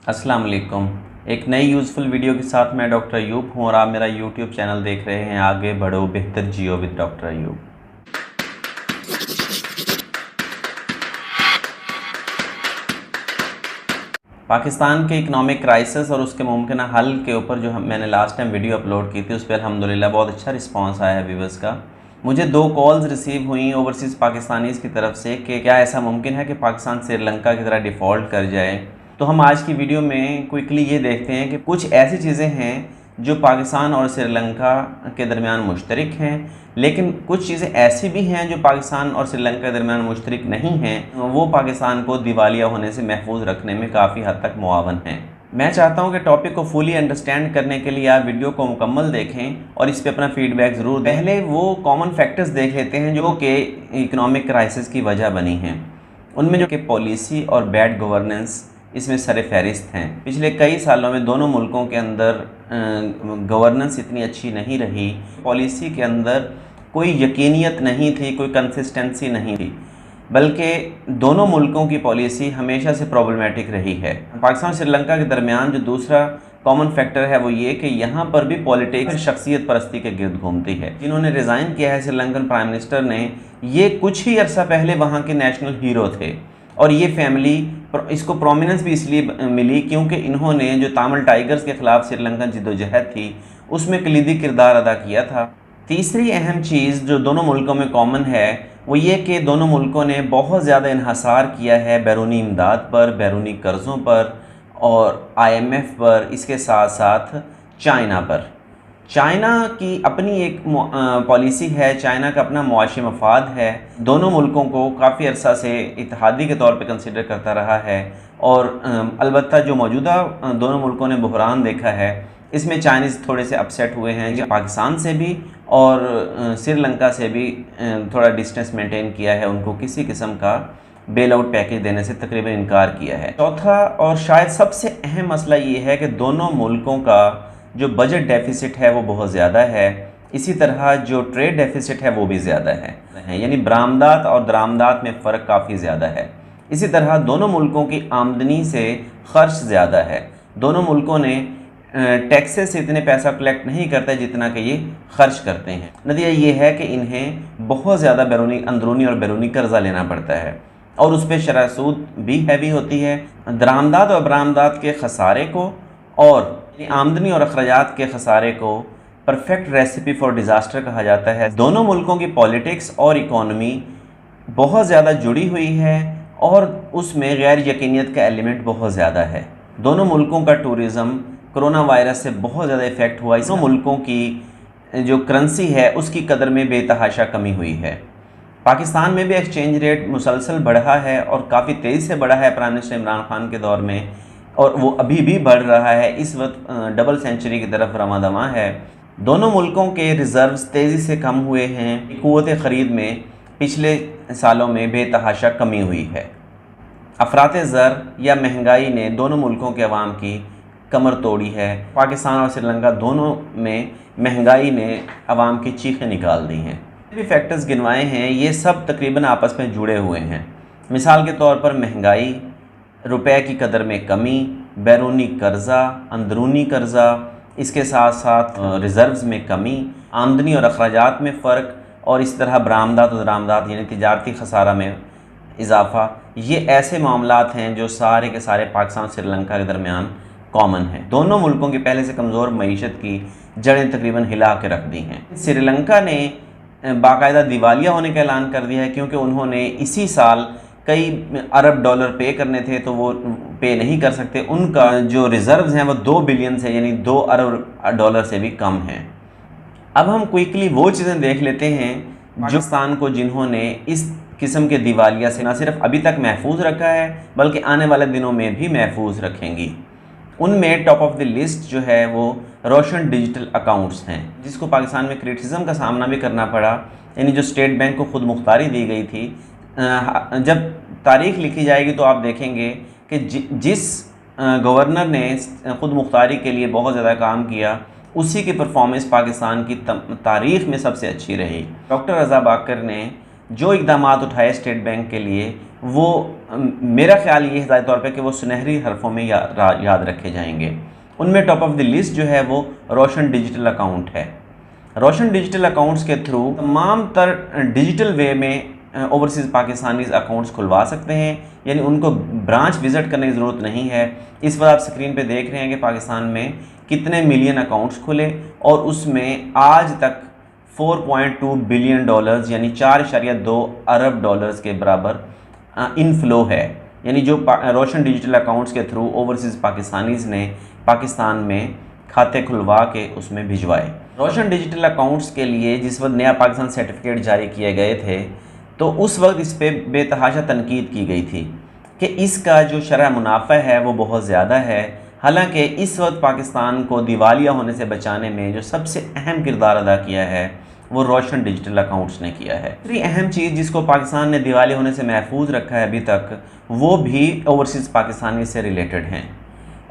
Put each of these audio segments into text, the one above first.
अस्सलाम वालेकुम। एक नई यूज़फुल वीडियो के साथ मैं डॉक्टर अयूब हूँ और आप मेरा यूट्यूब चैनल देख रहे हैं आगे बढ़ो बेहतर जियो विद डॉक्टर अयूब। पाकिस्तान के इकनॉमिक क्राइसिस और उसके मुमकिन हल के ऊपर जो मैंने लास्ट टाइम वीडियो अपलोड की थी उस पर अल्हम्दुलिल्लाह बहुत अच्छा रिस्पांस आया है व्यूवर्स का। मुझे 2 कॉल्स रिसीव हुई ओवरसीज़ पाकिस्तानीज़ की तरफ से कि क्या ऐसा मुमकिन है कि पाकिस्तान श्रीलंका की तरह डिफ़ॉल्ट कर जाए। तो हम आज की वीडियो में क्विकली ये देखते हैं कि कुछ ऐसी चीज़ें हैं जो पाकिस्तान और श्रीलंका के दरमियान मुश्तरक हैं, लेकिन कुछ चीज़ें ऐसी भी हैं जो पाकिस्तान और श्रीलंका के दरमियान मुश्तरक नहीं हैं। वो पाकिस्तान को दिवालिया होने से महफूज रखने में काफ़ी हद तक मुआवन हैं। मैं चाहता हूं कि टॉपिक को फुली अंडरस्टैंड करने के लिए आप वीडियो को मुकम्मल देखें और इस पे अपना फीडबैक ज़रूर दें। पहले वो कॉमन फैक्टर्स देख लेते हैं जो कि इकनॉमिक क्राइसिस की वजह बनी हैं। उनमें जो कि पॉलिसी और बैड गवर्नेंस इसमें सरे फहरिस्त हैं। पिछले कई सालों में दोनों मुल्कों के अंदर गवर्नेंस इतनी अच्छी नहीं रही, पॉलिसी के अंदर कोई यकीनियत नहीं थी, कोई कंसिस्टेंसी नहीं थी, बल्कि दोनों मुल्कों की पॉलिसी हमेशा से प्रॉब्लमेटिक रही है। पाकिस्तान और श्रीलंका के दरमियान जो दूसरा कॉमन फैक्टर है वो ये कि यहाँ पर भी पॉलिटिक्स शख्सियत परस्ती के गिर्द घूमती है। जिन्होंने रिज़ाइन किया है श्रीलंकन प्राइम मिनिस्टर ने, ये कुछ ही अरसा पहले वहाँ के नेशनल हीरो थे और ये फैमिली इसको प्रोमिनेंस भी इसलिए मिली क्योंकि इन्होंने जो तमिल टाइगर्स के ख़िलाफ़ श्रीलंकन जिद्दोजहद थी उसमें कलीदी किरदार अदा किया था। तीसरी अहम चीज़ जो दोनों मुल्कों में कॉमन है वो ये कि दोनों मुल्कों ने बहुत ज़्यादा इन्हसार किया है बैरूनी इमदाद पर, बैरूनी कर्ज़ों पर और IMF पर, इसके साथ साथ चाइना पर। चाइना की अपनी एक पॉलिसी है, चाइना का अपना मुआशी मफाद है, दोनों मुल्कों को काफ़ी अरसा से इत्तेहादी के तौर पे कंसिडर करता रहा है और अलबत्ता जो मौजूदा दोनों मुल्कों ने बहरान देखा है इसमें चाइनीज़ थोड़े से अपसेट हुए हैं, जो पाकिस्तान से भी और श्रीलंका से भी थोड़ा डिस्टेंस मेंटेन किया है, उनको किसी किस्म का बेल आउट पैकेज देने से तकरीबन इनकार किया है। चौथा और शायद सबसे अहम मसला ये है कि दोनों मुल्कों का जो बजट डेफिसिट है वो बहुत ज़्यादा है, इसी तरह जो ट्रेड डेफिसिट है वो भी ज़्यादा है, यानी बरामदात और दरामदात में फ़र्क काफ़ी ज़्यादा है। इसी तरह दोनों मुल्कों की आमदनी से ख़र्च ज़्यादा है, दोनों मुल्कों ने टैक्सेस से इतने पैसा कलेक्ट नहीं करते जितना कि ये ख़र्च करते हैं। नतीजा ये है कि इन्हें बहुत ज़्यादा अंदरूनी और बैरूनी कर्ज़ा लेना पड़ता है और उस पर शरह सूद भी हैवी होती है। दरामदात और बरामदात के खसारे को और आमदनी और अखराजात के खसारे को परफेक्ट रेसिपी फॉर डिज़ास्टर कहा जाता है। दोनों मुल्कों की पॉलिटिक्स और इकॉनमी बहुत ज़्यादा जुड़ी हुई है और उसमें गैर यकीनियत का एलिमेंट बहुत ज़्यादा है। दोनों मुल्कों का टूरिज़म कोरोना वायरस से बहुत ज़्यादा इफ़ेक्ट हुआ। दोनों मुल्कों की जो करेंसी है उसकी कदर में बेतहाशा कमी हुई है। पाकिस्तान में भी एक्सचेंज रेट मुसलसल बढ़ा है और काफ़ी तेज़ी से बढ़ा है प्राइम मिनिस्टर इमरान खान के दौर में, और वो अभी भी बढ़ रहा है। इस वक्त डबल सेंचुरी की तरफ रमादमा है। दोनों मुल्कों के रिज़र्व्स तेज़ी से कम हुए हैं। क़ुव्वत ख़रीद में पिछले सालों में बेतहाशा कमी हुई है। अफरात ज़र या महंगाई ने दोनों मुल्कों के अवाम की कमर तोड़ी है। पाकिस्तान और श्रीलंका दोनों में महंगाई ने अवाम की चीखें निकाल दी हैं। भी फैक्टर्स गिनवाए हैं, ये सब तकरीबन आपस में जुड़े हुए हैं। मिसाल के तौर पर महंगाई, रुपए की कदर में कमी, बैरूनी कर्ज़ा, अंदरूनी कर्ज़ा, इसके साथ साथ रिज़र्व्स में कमी, आमदनी और अखराजात में फ़र्क और इस तरह बरामदात और दरामदात यानी तिजारती खसारा में इजाफ़ा, ये ऐसे मामलात हैं जो सारे के सारे पाकिस्तान और श्रीलंका के दरमियान कॉमन हैं। दोनों मुल्कों की पहले से कमज़ोर मईशत की जड़ें तकरीबन हिला के रख दी हैं। श्रीलंका ने बाकायदा दिवालिया होने का ऐलान कर दिया है क्योंकि उन्होंने इसी साल कई अरब डॉलर पे करने थे तो वो पे नहीं कर सकते। उनका जो रिज़र्व्स हैं वो 2 बिलियन से यानी 2 अरब डॉलर से भी कम हैं। अब हम क्विकली वो चीज़ें देख लेते हैं जो पाकिस्तान को जिन्होंने इस किस्म के दिवालिया से न सिर्फ अभी तक महफूज रखा है बल्कि आने वाले दिनों में भी महफूज रखेंगी। उनमें टॉप ऑफ द लिस्ट जो है वो रोशन डिजिटल अकाउंट्स हैं, जिसको पाकिस्तान में क्रिटिसिज्म का सामना भी करना पड़ा। यानी जो स्टेट बैंक को खुद मुख्तारी दी गई थी, जब तारीख़ लिखी जाएगी तो आप देखेंगे कि जिस गवर्नर ने ख़ुद मुख्तारी के लिए बहुत ज़्यादा काम किया उसी की परफॉर्मेंस पाकिस्तान की तारीख़ में सबसे अच्छी रही। डॉक्टर रज़ा बाकर ने जो इकदाम उठाए स्टेट बैंक के लिए, वो मेरा ख्याल ये है ज़ाहिर तौर पे कि वो सुनहरी हरफों में याद रखे जाएंगे। उनमें टॉप ऑफ द लिस्ट जो है वो रोशन डिजिटल अकाउंट है। रोशन डिजिटल अकाउंट्स के थ्रू तमाम तर डिजिटल वे में ओवरसीज़ पाकिस्तानीज़ अकाउंट्स खुलवा सकते हैं, यानी उनको ब्रांच विज़िट करने की ज़रूरत नहीं है। इस वक्त आप स्क्रीन पे देख रहे हैं कि पाकिस्तान में कितने मिलियन अकाउंट्स खुले और उसमें आज तक 4.2 बिलियन डॉलर्स यानी 4.2 अरब डॉलर्स के बराबर इनफ्लो है। यानी जो रोशन डिजिटल अकाउंट्स के थ्रू ओवरसीज़ पाकिस्तानीज़ ने पाकिस्तान में खाते खुलवा के उसमें भिजवाए। रोशन डिजिटल अकाउंट्स के लिए जिस वक्त नया पाकिस्तान सर्टिफिकेट जारी किए गए थे तो उस वक्त इस पर बेतहाशा तनकीद की गई थी कि इसका जो शरह मुनाफा है वो बहुत ज़्यादा है। हालांकि इस वक्त पाकिस्तान को दिवालिया होने से बचाने में जो सबसे अहम किरदार अदा किया है वो रोशन डिजिटल अकाउंट्स ने किया है। दूसरी अहम चीज़ जिसको पाकिस्तान ने दिवालिया होने से महफूज रखा है अभी तक, वो भी ओवरसीज़ पाकिस्तानी से रिलेटेड हैं।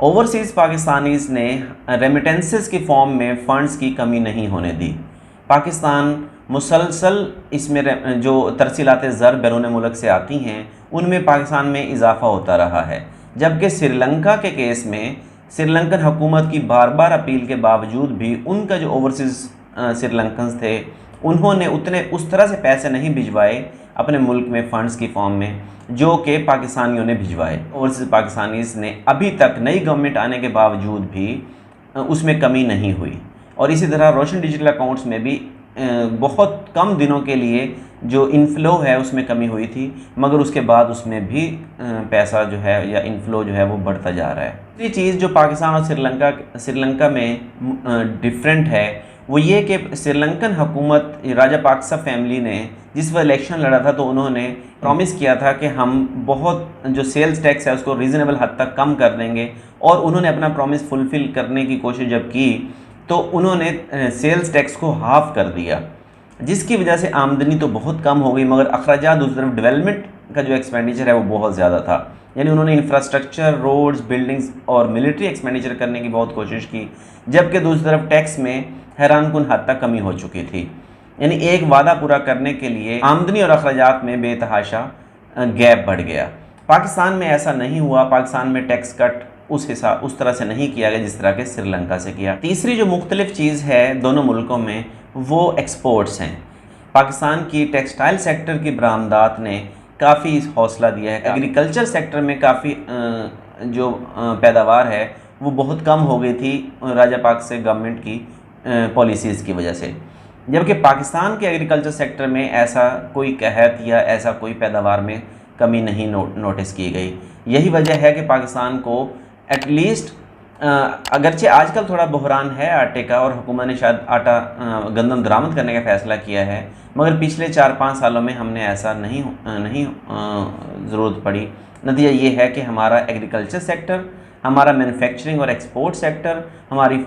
ओवरसीज़ पाकिस्तानीज़ ने रेमिटेंसेस की फॉर्म में फ़ंड्स की कमी नहीं होने दी। पाकिस्तान मुसलसल इसमें जो तरसीलात ज़र बैरून मुल्क से आती हैं उनमें पाकिस्तान में इजाफ़ा होता रहा है, जबकि श्रीलंका के केस में श्रीलंकन हुकूमत की बार बार अपील के बावजूद भी उनका जो ओवरसीज़ श्रीलंकन्स थे उन्होंने उतने उस तरह से पैसे नहीं भिजवाए अपने मुल्क में फ़ंड्स की फॉर्म में जो कि पाकिस्तानियों ने भिजवाए। ओवरसीज़ पाकिस्तानीज़ ने अभी तक नई गवर्नमेंट आने के बावजूद भी उसमें कमी नहीं हुई। और इसी तरह रोशन डिजिटल अकाउंट्स में भी बहुत कम दिनों के लिए जो इनफ्लो है उसमें कमी हुई थी, मगर उसके बाद उसमें भी पैसा जो है या इनफ्लो जो है वो बढ़ता जा रहा है। दूसरी चीज़ जो पाकिस्तान और श्रीलंका में डिफरेंट है वो ये कि श्रीलंकन हुकूमत राजापाक्सा फैमिली ने जिस वक्त इलेक्शन लड़ा था तो उन्होंने प्रॉमिस किया था कि हम बहुत जो सेल्स टैक्स है उसको रीज़नेबल हद तक कम कर देंगे, और उन्होंने अपना प्रॉमिस फुलफ़िल करने की कोशिश जब की तो उन्होंने सेल्स टैक्स को हाफ़ कर दिया, जिसकी वजह से आमदनी तो बहुत कम हो गई मगर अखराजात दूसरी तरफ डेवलपमेंट का जो एक्सपेंडिचर है वो बहुत ज़्यादा था। यानी उन्होंने इंफ्रास्ट्रक्चर, रोड्स, बिल्डिंग्स और मिलिट्री एक्सपेंडिचर करने की बहुत कोशिश की, जबकि दूसरी तरफ टैक्स में हैरानकुन हद तक कमी हो चुकी थी। यानी एक वादा पूरा करने के लिए आमदनी और अखराजात में बेतहाशा गैप बढ़ गया। पाकिस्तान में ऐसा नहीं हुआ। पाकिस्तान में टैक्स कट उस तरह से नहीं किया गया जिस तरह के श्रीलंका से किया। तीसरी जो मुख्तलिफ चीज़ है दोनों मुल्कों में वो एक्सपोर्ट्स हैं। पाकिस्तान की टेक्सटाइल सेक्टर की बरामदात ने काफ़ी हौसला दिया है। एग्रीकल्चर सेक्टर में काफ़ी जो पैदावार है वो बहुत कम हो गई थी राजापाक्सा गवर्नमेंट की पॉलिसीज़ की वजह से, जबकि पाकिस्तान के एग्रीकल्चर सेक्टर में ऐसा कोई कहत या ऐसा कोई पैदावार में कमी नहीं नोटिस की गई। यही वजह है कि पाकिस्तान को एटलीस्ट अगरचे आजकल थोड़ा बहरान है आटे का और हुकूमत ने शायद गंदम दरामद करने का फ़ैसला किया है, मगर पिछले 4-5 सालों में हमने ऐसा नहीं ज़रूरत पड़ी। नतीजा ये है कि हमारा एग्रीकल्चर सेक्टर, हमारा मैन्युफैक्चरिंग और एक्सपोर्ट सेक्टर, हमारी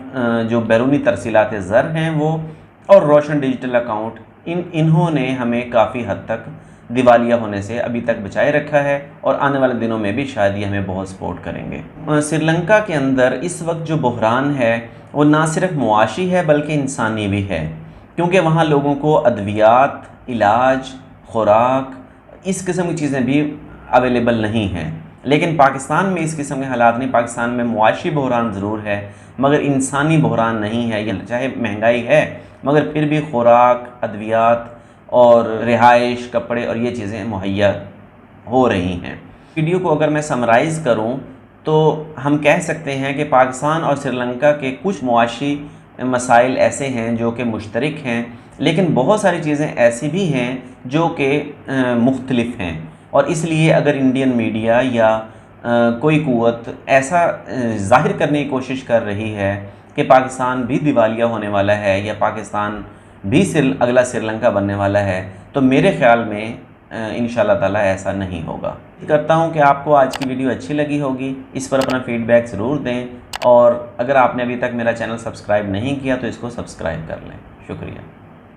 जो बैरूनी तरसीलात ज़र हैं वो, और रोशन डिजिटल अकाउंट, इन्होंने हमें काफ़ी हद तक दिवालिया होने से अभी तक बचाए रखा है और आने वाले दिनों में भी शायद ये हमें बहुत सपोर्ट करेंगे। श्रीलंका के अंदर इस वक्त जो बहरान है वो ना सिर्फ मुआशी है बल्कि इंसानी भी है, क्योंकि वहाँ लोगों को अद्वियात, इलाज, खुराक, इस किस्म की चीज़ें भी अवेलेबल नहीं हैं। लेकिन पाकिस्तान में इस किस्म के हालात नहीं। पाकिस्तान में मुआशी बहरान ज़रूर है मगर इंसानी बहरान नहीं है। यह चाहे महंगाई है मगर फिर भी खुराक, अद्वियात और रिहाइश, कपड़े और ये चीज़ें मुहैया हो रही हैं। वीडियो को अगर मैं समराइज़ करूं तो हम कह सकते हैं कि पाकिस्तान और श्रीलंका के कुछ मुआशी मसाइल ऐसे हैं जो कि मुश्तरक हैं, लेकिन बहुत सारी चीज़ें ऐसी भी हैं जो कि मुख्तलिफ हैं। और इसलिए अगर इंडियन मीडिया या कोई क़ुव्वत ऐसा ज़ाहिर करने की कोशिश कर रही है कि पाकिस्तान भी दिवालिया होने वाला है या पाकिस्तान भी अगला श्रीलंका बनने वाला है, तो मेरे ख़्याल में इंशाअल्लाह ताला ऐसा नहीं होगा। करता हूँ कि आपको आज की वीडियो अच्छी लगी होगी। इस पर अपना फ़ीडबैक ज़रूर दें, और अगर आपने अभी तक मेरा चैनल सब्सक्राइब नहीं किया तो इसको सब्सक्राइब कर लें। शुक्रिया।